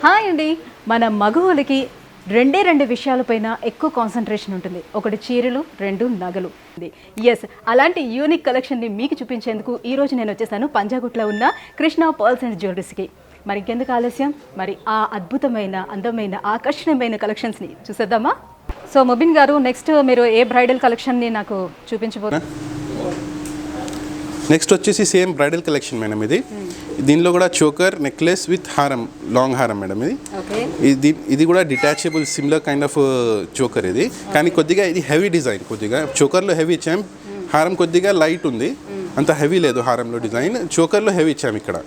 Hi అండి. మన మగవాళ్ళకి రెండు విషయాలపైన ఎక్కువ కాన్సన్ట్రేషన్ ఉంటుంది. ఒకటి చీరలు, రెండు నగలు. ఎస్, అలాంటి యూనిక్ కలెక్షన్ని మీకు చూపించేందుకు ఈరోజు నేను వచ్చేసాను పంజాగుట్లో ఉన్న కృష్ణ పర్ల్స్ అండ్ జ్యువెలరీస్కి. మరి ఇంకెందుకు ఆలస్యం, మరి ఆ అద్భుతమైన అందమైన ఆకర్షణీయమైన కలెక్షన్స్ని చూసేద్దామా? సో ముబిన్ గారు, నెక్స్ట్ మీరు ఏ బ్రైడల్ కలెక్షన్ని నాకు చూపించబోతున్నారు? నెక్స్ట్ వచ్చేసి సేమ్ బ్రైడల్ కలెక్షన్ మేడం. దీనిలో కూడా చోకర్ నెక్లెస్ విత్ హారం, లాంగ్ హారం మేడం. ఇది కూడా detachable similar kind of choker ఇది, కానీ కొద్దిగా ఇది హెవీ డిజైన్. కొద్దిగా చోకర్లో హెవీ ఇచ్చాం, హారం కొద్దిగా లైట్ ఉంది, అంత హెవీ లేదు హారంలో డిజైన్. చోకర్లో హెవీ ఇచ్చాం ఇక్కడ.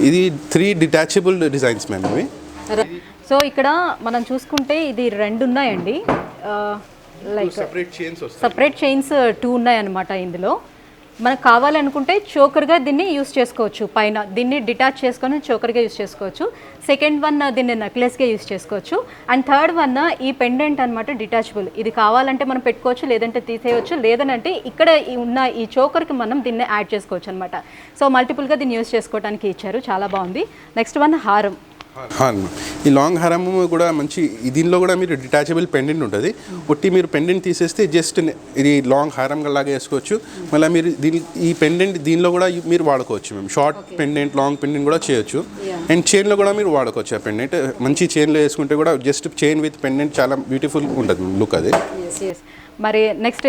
ఇది 3 డిటాచబుల్ డిజైన్స్ మేము ఇవి. సో ఇక్కడ మనం చూసుకుంటే ఇది 2 ఉన్నాయండి, లైక్ సపరేట్ చైన్స్ 2 ఉన్నాయన్నమాట. ఇందులో మనకు కావాలనుకుంటే చోకర్గా దీన్ని యూస్ చేసుకోవచ్చు, పైన దీన్ని డిటాచ్ చేసుకొని చోకర్గా యూస్ చేసుకోవచ్చు. సెకండ్ వన్ దీన్ని నెక్లెస్గా యూస్ చేసుకోవచ్చు. అండ్ థర్డ్ వన్ ఈ పెండెంట్ అనమాట, డిటాచబుల్. ఇది కావాలంటే మనం పెట్టుకోవచ్చు, లేదంటే తీసేయవచ్చు, లేదనంటే ఇక్కడ ఉన్న ఈ చోకర్కి మనం దీన్ని యాడ్ చేసుకోవచ్చు అనమాట. సో మల్టిపుల్గా దీన్ని యూస్ చేసుకోవడానికి ఇచ్చారు, చాలా బాగుంది. నెక్స్ట్ వన్ హారం. ఈ లాంగ్ హారం కూడా మంచి. దీనిలో కూడా మీరు డిటాచబుల్ పెండెంట్ ఉంటుంది. ఒట్టి మీరు పెండెంట్ తీసేస్తే జస్ట్ ఇది లాంగ్ హారం లాగా వేసుకోవచ్చు. మళ్ళీ మీరు ఈ పెండెంట్ దీనిలో కూడా మీరు వాడుకోవచ్చు. మేము షార్ట్ పెండెంట్, లాంగ్ పెండెంట్ కూడా చేయొచ్చు. అండ్ చైన్లో కూడా మీరు వాడుకోవచ్చు. ఆ పెండెంట్ మంచి చైన్లో వేసుకుంటే కూడా జస్ట్ చైన్ విత్ పెండెంట్ చాలా బ్యూటిఫుల్ ఉంటుంది లుక్ అది. మరి నెక్స్ట్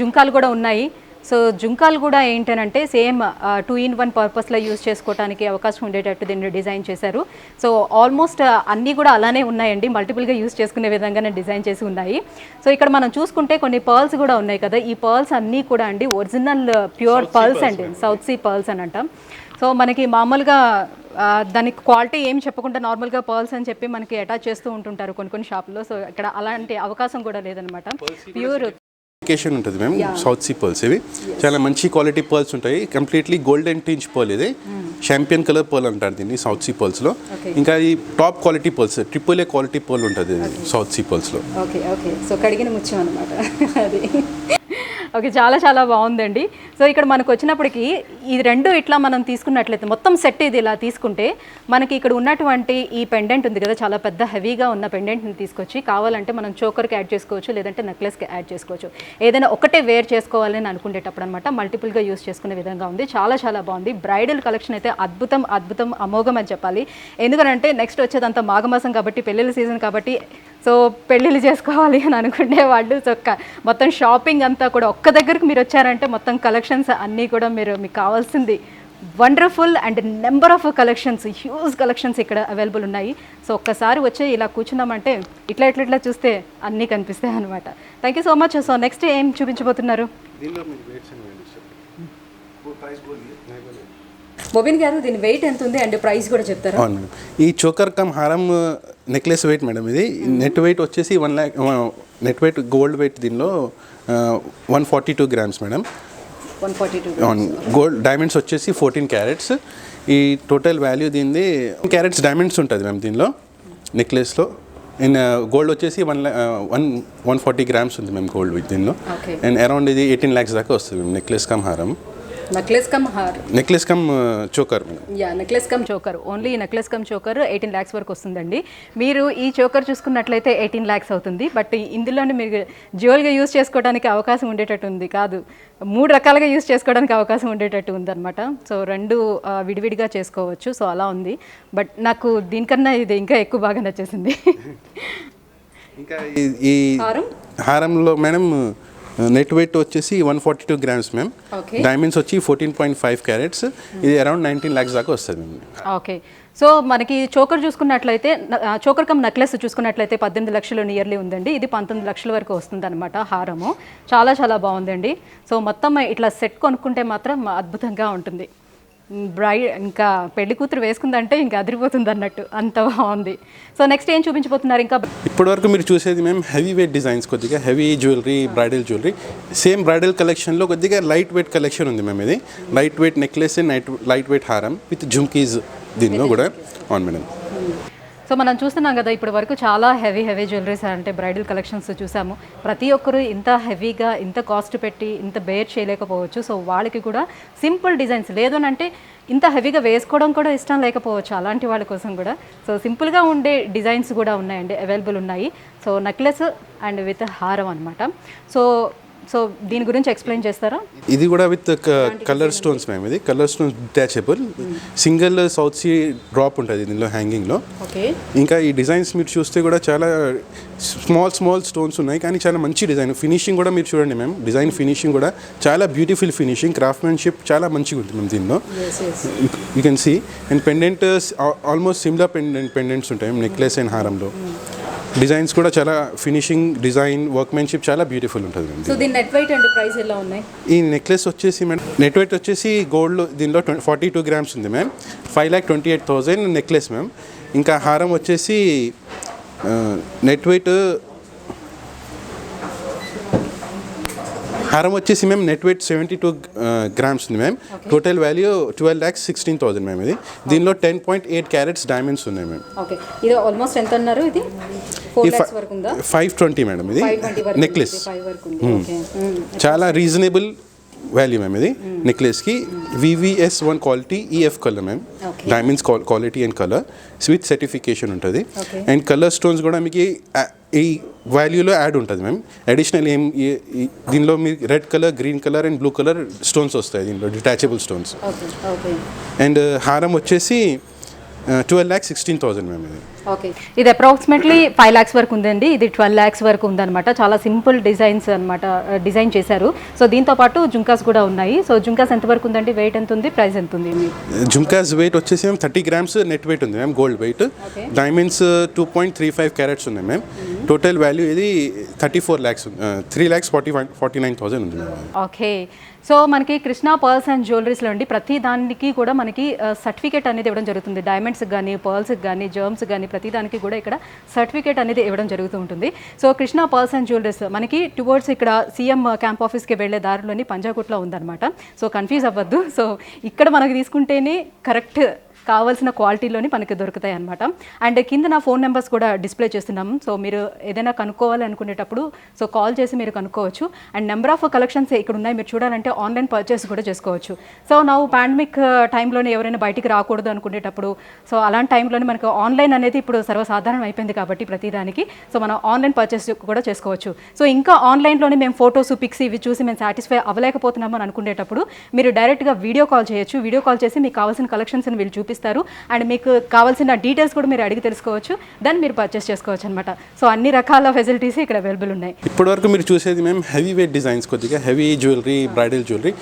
జుంకాలు కూడా ఉన్నాయి. సో జుంకాలు కూడా ఏంటనంటే సేమ్ 2-in-1 పర్పస్లో యూజ్ చేసుకోవడానికి అవకాశం ఉండేటట్టు దీన్ని డిజైన్ చేశారు. సో ఆల్మోస్ట్ అన్నీ కూడా అలానే ఉన్నాయండి, మల్టిపుల్గా యూజ్ చేసుకునే విధంగానే డిజైన్ చేసి ఉన్నాయి. సో ఇక్కడ మనం చూసుకుంటే కొన్ని పర్ల్స్ కూడా ఉన్నాయి కదా. ఈ పర్ల్స్ అన్నీ కూడా అండి ఒరిజినల్ ప్యూర్ పర్ల్స్ అండి, సౌత్ సీ పర్ల్స్ అని అంటాం. సో మనకి మామూలుగా దానికి క్వాలిటీ ఏం చెప్పకుండా నార్మల్గా పర్ల్స్ అని చెప్పి మనకి అటాచ్ చేస్తూ ఉంటుంటారు కొన్ని షాపుల్లో. సో ఇక్కడ అలాంటి అవకాశం కూడా లేదనమాట, ప్యూర్ ఉంటుంది మేము. సౌత్ సీ పర్ల్స్ ఇవి చాలా మంచి క్వాలిటీ పర్ల్స్ ఉంటాయి. కంప్లీట్లీ గోల్డెన్ టించ్ పర్ల్, ఇది షాంపియన్ కలర్ పర్ల్ అంటారు దీన్ని సౌత్ సీ పర్ల్స్లో. ఇంకా ఈ top quality pearls, AAA quality pearl ఉంటుంది సౌత్ సీ పర్ల్స్లో. సో కడిగిన ముత్యం అనమాట అది. ఓకే, చాలా చాలా బాగుందండి. సో ఇక్కడ మనకు వచ్చినప్పటికీ ఈ 2 ఇట్లా మనం తీసుకున్నట్లయితే మొత్తం సెట్ ఇది ఇలా తీసుకుంటే మనకి ఇక్కడ ఉన్నటువంటి ఈ పెండెంట్ ఉంది కదా, చాలా పెద్ద హెవీగా ఉన్న పెండెంట్ని తీసుకొచ్చి కావాలంటే మనం చోకర్కి యాడ్ చేసుకోవచ్చు, లేదంటే నెక్లెస్కి యాడ్ చేసుకోవచ్చు. ఏదైనా ఒకటే వేర్ చేసుకోవాలని అనుకునేటప్పుడు అనమాట, మల్టిపుల్గా యూస్ చేసుకునే విధంగా ఉంది. చాలా చాలా బాగుంది. బ్రైడల్ కలెక్షన్ అయితే అద్భుతం అమోఘం అని చెప్పాలి. ఎందుకంటే నెక్స్ట్ వచ్చేదంతా మాఘమాసం కాబట్టి, పెళ్ళిళ్ళ సీజన్ కాబట్టి, సో పెళ్ళిళ్ళు చేసుకోవాలి అని అనుకునే వాళ్ళు మొత్తం షాపింగ్ అంతా కూడా ఒక్క దగ్గరకు మీరు వచ్చారంటే మొత్తం కలెక్షన్స్ అన్నీ కూడా మీకు కావాల్సింది wonderful and number of collections, huge collections ఇక్కడ అవైలబుల్ ఉన్నాయి. సో ఒక్కసారి వచ్చి ఇలా కూర్చున్నామంటే ఇట్లా చూస్తే అన్నీ కనిపిస్తాయి అనమాట. Thank you so much. So next ఏం చూపించబోతున్నారు? మొబిన్ గారు, దీని వెయిట్ ఎంత ఉంది అండ్ ప్రైస్ కూడా చెప్తారా? అవును మేడం, ఈ చోకర్ కమ్ హారం నెక్లెస్ వెయిట్ మేడం. ఇది నెట్ వెయిట్ వచ్చేసి 1 lakh, net weight gold weight దీనిలో 142 grams మేడం. 142 గోల్డ్ డైమండ్స్ వచ్చేసి 14 carats. ఈ టోటల్ వాల్యూ దీనిది క్యారెట్స్ డైమండ్స్ ఉంటుంది మ్యామ్ దీనిలో నెక్లెస్లో. అండ్ గోల్డ్ వచ్చేసి 140 grams ఉంది మేము గోల్డ్ విత్ దీనిలో. అండ్ అరౌండ్ ఇది 18 lakhs దాకా వస్తుంది మేము నెక్లెస్ కమ్ హారం. నెక్లెస్ కమ్ హార్, necklace cum choker. Necklace cum choker, only necklace cum choker 18 lakhs వరకు వస్తుందండి. మీరు ఈ చోకర్ చూసుకున్నట్లయితే 18 lakhs అవుతుంది. బట్ ఇందులోనే మీరు జ్యువెల్గా యూస్ చేసుకోవడానికి అవకాశం ఉండేటట్టు ఉంది, కాదు 3 రకాలుగా యూస్ చేసుకోవడానికి అవకాశం ఉండేటట్టు ఉందన్నమాట. సో 2 విడివిడిగా చేసుకోవచ్చు. సో అలా ఉంది. బట్ నాకు దీనికన్నా ఇది ఇంకా ఎక్కువ బాగా నచ్చేసింది. ఇంకా ఈ హారంలో మేడం నెట్ వెయిట్ వచ్చేసి 142 grams మ్యామ్. డైమండ్స్ వచ్చి 14.5 carats. ఇది అరౌండ్ 19 lakhs దాకా వస్తుంది మ్యామ్. ఓకే, సో మనకి చోకర్ చూసుకున్నట్లయితే, చోకర్ కమ్ నెక్లెస్ చూసుకున్నట్లయితే 18 lakhs నియర్లీ ఉందండి. ఇది 19 lakhs వరకు వస్తుంది అనమాట హారము. చాలా చాలా బాగుందండి. సో మొత్తం ఇట్లా సెట్ కొనుక్కుంటే మాత్రం అద్భుతంగా ఉంటుంది. ఇంకా పెళ్లి కూతురు వేసుకుందంటే ఇంకా అదిరిపోతుంది అన్నట్టు, అంత బాగుంది. సో నెక్స్ట్ ఏం చూపించబోతున్నారు? ఇంకా ఇప్పటివరకు మీరు చూసేది మేము హెవీ వెయిట్ డిజైన్స్, కొద్దిగా heavy jewellery, bridal jewellery. Same bridal కలెక్షన్లో కొద్దిగా లైట్ వెయిట్ కలెక్షన్ ఉంది మేము. ఇది light weight necklace, light weight హారం విత్ జుమ్కీస్ దీనిలో కూడా. అవును మేడం. సో మనం చూస్తున్నాం కదా ఇప్పటి వరకు చాలా హెవీ జ్యువెలరీస్ అంటే బ్రైడల్ కలెక్షన్స్ చూసాము. ప్రతి ఒక్కరు ఇంత హెవీగా ఇంత కాస్ట్ పెట్టి ఇంత బేర్ చేయలేకపోవచ్చు. సో వాళ్ళకి కూడా సింపుల్ డిజైన్స్ లేదు అని అంటే ఇంత హెవీగా వేసుకోవడం కూడా ఇష్టం లేకపోవచ్చు అలాంటి వాళ్ళ కోసం కూడా. సో సింపుల్గా ఉండే డిజైన్స్ కూడా ఉన్నాయండి, అవైలబుల్ ఉన్నాయి. సో నెక్లెస్ అండ్ విత్ హారం అనమాట. సో దీని గురించి ఎక్స్ప్లెయిన్ చేస్తారా? ఇది కూడా విత్ కలర్ స్టోన్స్ మ్యామ్. ఇది colour stones detachable single south sea drop ఉంటుంది దీనిలో హ్యాంగింగ్లో. ఇంకా ఈ డిజైన్స్ మీరు చూస్తే కూడా చాలా స్మాల్ స్టోన్స్ ఉన్నాయి కానీ చాలా మంచి డిజైన్. ఫినిషింగ్ కూడా మీరు చూడండి మ్యామ్, డిజైన్ ఫినిషింగ్ కూడా చాలా బ్యూటిఫుల్ ఫినిషింగ్, క్రాఫ్ట్మెన్షిప్ చాలా మంచిగా ఉంటుంది మ్యామ్ దీనిలో. You can see and pendant almost similar pendants ఉంటాయి నెక్లెస్ అండ్ హారంలో. డిజైన్స్ కూడా చాలా ఫినిషింగ్ డిజైన్ వర్క్మెన్షిప్ చాలా బ్యూటిఫుల్ ఉంటుంది. సో దీని నెట్ వెయిట్ అండ్ ప్రైస్ ఎలా ఉన్నాయి? ఈ నెక్లెస్ వచ్చేసి మ్యామ్ నెట్ వెయిట్ వచ్చేసి గోల్డ్ దీనిలో 42 గ్రామ్స్ ఉంది మ్యామ్. 5,28,000 necklace ma'am. ఇంకా హారం వచ్చేసి నెట్ వెయిట్ హారం వచ్చేసి మ్యామ్ నెట్ వెయిట్ 72 గ్రామ్స్ ఉంది మ్యామ్. Total value 12,16,000 ma'am. ఇది దీనిలో 10.8 క్యారెట్స్ డైమండ్స్ ఉన్నాయి మ్యామ్. ఓకే, ఇది ఆల్మోస్ట్ ఎంత అన్నారు? ఇది 4 lakhs వరకు ఉందా? 520 మేడం. ఇది నెక్లెస్ చాలా రీజనబుల్ వాల్యూ మ్యామ్. ఇది నెక్లెస్కి VVS1 quality EF colour ma'am. Diamonds quality and colour with certification ఉంటుంది. అండ్ కలర్ స్టోన్స్ కూడా మీకు ఈ వాల్యూలో యాడ్ ఉంటుంది మ్యామ్. అడిషనల్ దీనిలో మీకు red colour, green colour and blue colour stones వస్తాయి దీనిలో, డిటాచబుల్ స్టోన్స్. అండ్ హారం వచ్చేసి 12,16,000 మ్యామ్. ఇది ఓకే, ఇది అప్రాక్సిమేట్లీ 5 lakhs వరకు ఉందండి. ఇది 12 lakhs వరకు ఉందన్నమాట. చాలా సింపుల్ డిజైన్స్ అనమాట, డిజైన్ చేశారు. సో దీంతో పాటు జుంకాస్ కూడా ఉన్నాయి. సో జుంకాస్ ఎంత వరకు ఉందండి? వెయిట్ ఎంత ఉంది, ప్రైస్ ఎంత ఉంది? జుంకాస్ వెయిట్ వచ్చేసి మ్యామ్ 30 గ్రామ్స్ నెట్ వెయిట్ ఉంది ma'am, gold weight. Diamonds 2.35 carats ఉన్నాయి మ్యామ్. టోటల్ వాల్యూ ఇది 34 lakhs, 3,49,000 ఉంది మ్యామ్. ఓకే, సో మనకి కృష్ణ పర్ల్స్ అండ్ జ్యువెలరీస్లో అండి ప్రతి దానికి కూడా మనకి సర్టిఫికేట్ అనేది ఇవ్వడం జరుగుతుంది. డైమండ్స్కి కానీ, పర్ల్స్కి కానీ, జర్మ్స్కి కానీ ప్రతి దానికి కూడా ఇక్కడ సర్టిఫికేట్ అనేది ఇవ్వడం జరుగుతూ ఉంటుంది. So Krishna pearls and jewelleries మనకి టువర్డ్స్ ఇక్కడ సీఎం క్యాంప్ ఆఫీస్కి వెళ్ళే దారిలోని పంజాగుట్టలో ఉందన్నమాట. సో కన్ఫ్యూజ్ అవ్వద్దు. సో ఇక్కడ మనకి తీసుకుంటేనే కరెక్ట్ కావాల్సిన క్వాలిటీలోని మనకి దొరుకుతాయి అనమాట. అండ్ కింద నా ఫోన్ నెంబర్స్ కూడా డిస్ప్లే చేస్తున్నాం. సో మీరు ఏదైనా కనుక్కోవాలి అనుకునేటప్పుడు సో కాల్ చేసి మీరు కనుక్కోవచ్చు. అండ్ నెంబర్ ఆఫ్ కలెక్షన్స్ ఇక్కడ ఉన్నాయి, మీరు చూడాలంటే ఆన్లైన్ పర్చేస్ కూడా చేసుకోవచ్చు. సో నా పాండమిక్ టైంలోనే ఎవరైనా బయటికి రాకూడదు అనుకునేటప్పుడు సో అలాంటి టైంలోనే మనకు ఆన్లైన్ అనేది ఇప్పుడు సర్వసాధారణం అయిపోయింది కాబట్టి ప్రతిదానికి సో మనం ఆన్లైన్ పర్చేస్ కూడా చేసుకోవచ్చు. సో ఇంకా ఆన్లైన్లోనే మేము ఫొటోస్, పిక్స్ ఇవి చూసి మేము సాటిస్ఫై అవ్వలేకపోతున్నాము అని అనుకునేటప్పుడు మీరు డైరెక్ట్గా వీడియో కాల్ చేయొచ్చు. వీడియో కాల్ చేసి మీకు కావాల్సిన కలెక్షన్స్ని వీళ్ళు చూపిస్తారు. అండ్ మీకు కావాల్సిన డీటెయిల్స్ కూడా మీరు అడిగి తెలుసుకోవచ్చు, దాన్ని మీరు పర్చేస్ చేసుకోవచ్చు అనమాట. సో అన్ని రకాల ఫెసిలిటీస్ ఇక్కడ అవైలబుల్ ఉన్నాయి. ఇప్పటివరకు మీరు చూసేది మేము హెవీ వెయిట్ డిజైన్స్, కొద్దిగా heavy jewellery, bridal jewellery.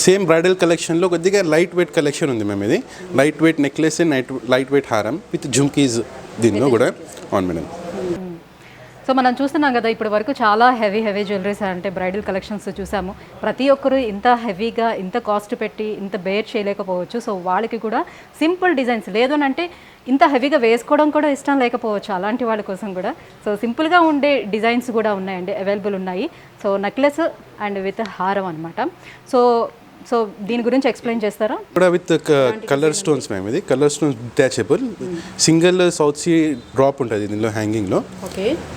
Same bridal కలెక్షన్లో కొద్దిగా లైట్ వెయిట్ కలెక్షన్ ఉంది మేము. ఇది light weight necklace, light weight హారం విత్ జుమ్కీస్ దీనిలో కూడా ఆన్ మేడం. సో మనం చూస్తున్నాం కదా ఇప్పటి వరకు చాలా హెవీ జ్యువెలరీస్ అంటే బ్రైడల్ కలెక్షన్స్ చూసాము. ప్రతి ఒక్కరు ఇంత హెవీగా ఇంత కాస్ట్ పెట్టి ఇంత బేర్ చేయలేకపోవచ్చు. సో వాళ్ళకి కూడా సింపుల్ డిజైన్స్ లేదు అని అంటే ఇంత హెవీగా వేసుకోవడం కూడా ఇష్టం లేకపోవచ్చు అలాంటి వాళ్ళ కోసం కూడా. సో సింపుల్గా ఉండే డిజైన్స్ కూడా ఉన్నాయండి, అవైలబుల్ ఉన్నాయి. సో నెక్లెస్ అండ్ విత్ హారం అనమాట. సో దీని గురించి ఎక్స్ప్లెయిన్ చేస్తారా? కూడా విత్ కలర్ స్టోన్స్ మ్యామ్. ఇది colour stones detachable single south sea drop ఉంటుంది దీనిలో హ్యాంగింగ్లో.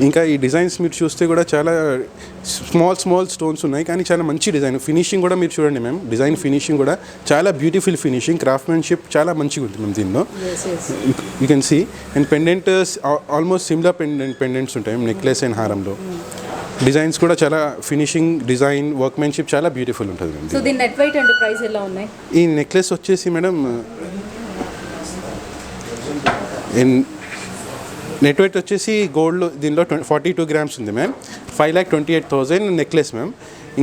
ఇంకా ఈ డిజైన్స్ మీరు చూస్తే కూడా చాలా స్మాల్ స్టోన్స్ ఉన్నాయి కానీ చాలా మంచి డిజైన్. ఫినిషింగ్ కూడా మీరు చూడండి మ్యామ్, డిజైన్ ఫినిషింగ్ కూడా చాలా బ్యూటిఫుల్ ఫినిషింగ్, క్రాఫ్ట్మెన్షిప్ చాలా మంచిగా ఉంటుంది మ్యామ్ దీనిలో. You can see and pendant almost similar pendants ఉంటాయి నెక్లెస్ అండ్ హారంలో. డిజైన్స్ కూడా చాలా ఫినిషింగ్ డిజైన్ వర్క్మెన్షిప్ చాలా బ్యూటిఫుల్ ఉంటుంది. సో దీని నెట్ వెయిట్ అండ్ ప్రైస్ ఎలా ఉన్నాయి? ఈ నెక్లెస్ వచ్చేసి మేడం నెట్ వెయిట్ వచ్చేసి గోల్డ్ దీనిలో 42 గ్రామ్స్ ఉంది మ్యామ్. 5,28,000 necklace ma'am.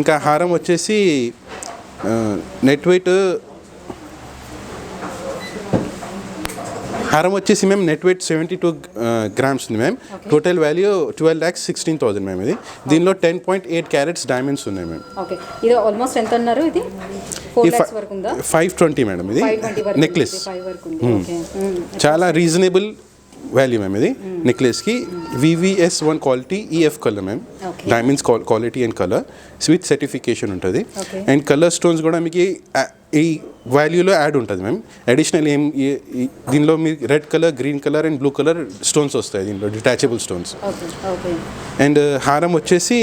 ఇంకా హారం వచ్చేసి నెట్ వెయిట్ హారం వచ్చేసి మ్యామ్ నెట్ వెయిట్ 72 గ్రామ్స్ ఉంది మ్యామ్. Total value 12,16,000 ma'am. ఇది దీనిలో 10.8 క్యారెట్స్ డైమండ్స్ ఉన్నాయి మ్యామ్. ఓకే, ఇది ఆల్మోస్ట్ ఎంత అన్నారు? ఇది 4 lakhs వరకు ఉందా? 520 మేడం. ఇది నెక్లెస్ చాలా రీజనబుల్ వాల్యూ మ్యామ్. ఇది నెక్లెస్కి VVS1 quality EF colour ma'am. Diamonds quality and colour with certification ఉంటుంది. అండ్ కలర్ స్టోన్స్ కూడా మీకు ఈ వాల్యూలో యాడ్ ఉంటుంది మ్యామ్. అడిషనల్ దీనిలో మీకు red colour, green colour and blue colour stones వస్తాయి దీనిలో, డిటాచబుల్ స్టోన్స్. అండ్ హారం వచ్చేసి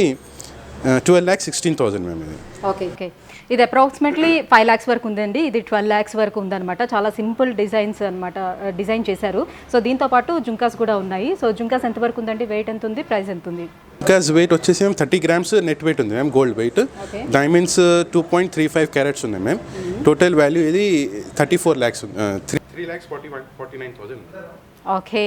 12,16,000 మ్యామ్ ఇది. ఓకే ఇది అప్రాక్సిమేట్లీ 5 lakhs వరకు ఉందండి. ఇది 12 lakhs వరకు ఉందన్నమాట. చాలా సింపుల్ డిజైన్స్ అనమాట, డిజైన్ చేశారు. సో దీంతో పాటు జుంకాస్ కూడా ఉన్నాయి. సో జుంకాస్ ఎంత వరకు ఉందండి, వెయిట్ ఎంత ఉంది, ప్రైస్ ఎంత ఉంది? జుంకాస్ వెయిట్ వచ్చేసి మ్యామ్ 30 grams నెట్ వెయిట్ ఉంది ma'am, gold weight. Diamonds 2.35 carats ఉన్నాయి మ్యామ్. టోటల్ వాల్యూ ఇది 34 lakhs, 3,49,000. ఓకే,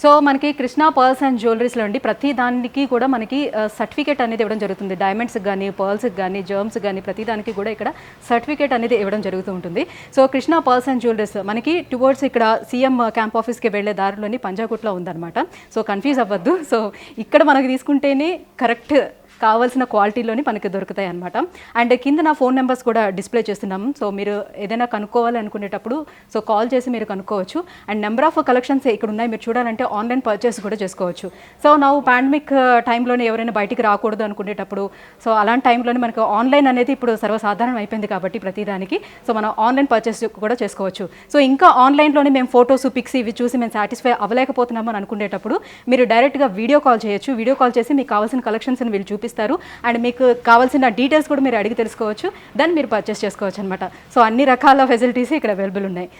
సో మనకి కృష్ణ పర్ల్స్ అండ్ జ్యువెలరీస్లో అండి ప్రతి దానికి కూడా మనకి సర్టిఫికేట్ అనేది ఇవ్వడం జరుగుతుంది. డైమండ్స్కి కానీ, పర్ల్స్కి కానీ, జర్మ్స్ కానీ ప్రతి దానికి కూడా ఇక్కడ సర్టిఫికేట్ అనేది ఇవ్వడం జరుగుతూ ఉంటుంది. So Krishna pearls and jewelleries మనకి టువర్డ్స్ ఇక్కడ సీఎం క్యాంప్ ఆఫీస్కి వెళ్ళే దారిలోని పంజాగుట్టలో ఉందన్నమాట. సో కన్ఫ్యూజ్ అవ్వద్దు. సో ఇక్కడ మనకి తీసుకుంటేనే కరెక్ట్ కావాల్సిన క్వాలిటీలోని మనకి దొరుకుతాయి అనమాట. అండ్ కింద నా ఫోన్ నెంబర్స్ కూడా డిస్ప్లే చేస్తున్నాము. సో మీరు ఏదైనా కనుక్కోవాలి అనుకునేటప్పుడు సో కాల్ చేసి మీరు కనుక్కోవచ్చు. అండ్ నెంబర్ ఆఫ్ కలెక్షన్స్ ఇక్కడ ఉన్నాయి, మీరు చూడాలంటే ఆన్లైన్ పర్చేస్ కూడా చేసుకోవచ్చు. సో నా పాండమిక్ టైంలోనే ఎవరైనా బయటికి రాకూడదు అనుకునేటప్పుడు సో అలాంటి టైంలోనే మనకు ఆన్లైన్ అనేది ఇప్పుడు సర్వసాధారణం అయిపోయింది కాబట్టి ప్రతిదానికి సో మనం ఆన్లైన్ పర్చేస్ కూడా చేసుకోవచ్చు. సో ఇంకా ఆన్లైన్లోనే మేము ఫొటోస్, పిక్స్ ఇవి చూసి మేము సాటిస్ఫై అవ్వలేకపోతున్నాము అని అనుకునేటప్పుడు మీరు డైరెక్ట్గా వీడియో కాల్ చేయొచ్చు. వీడియో కాల్ చేసి మీకు కావాల్సిన కలెక్షన్స్ని వీళ్ళు చూపిస్తారు అండ్ మీకు కావాల్సిన డీటెయిల్స్ కూడా మీరు అడిగి తెలుసుకోవచ్చు. దాన్ని మీరు పర్చేస్ చేసుకోవచ్చు అనమాట. సో అన్ని రకాల ఫెసిలిటీస్ ఇక్కడ అవైలబుల్ ఉన్నాయి.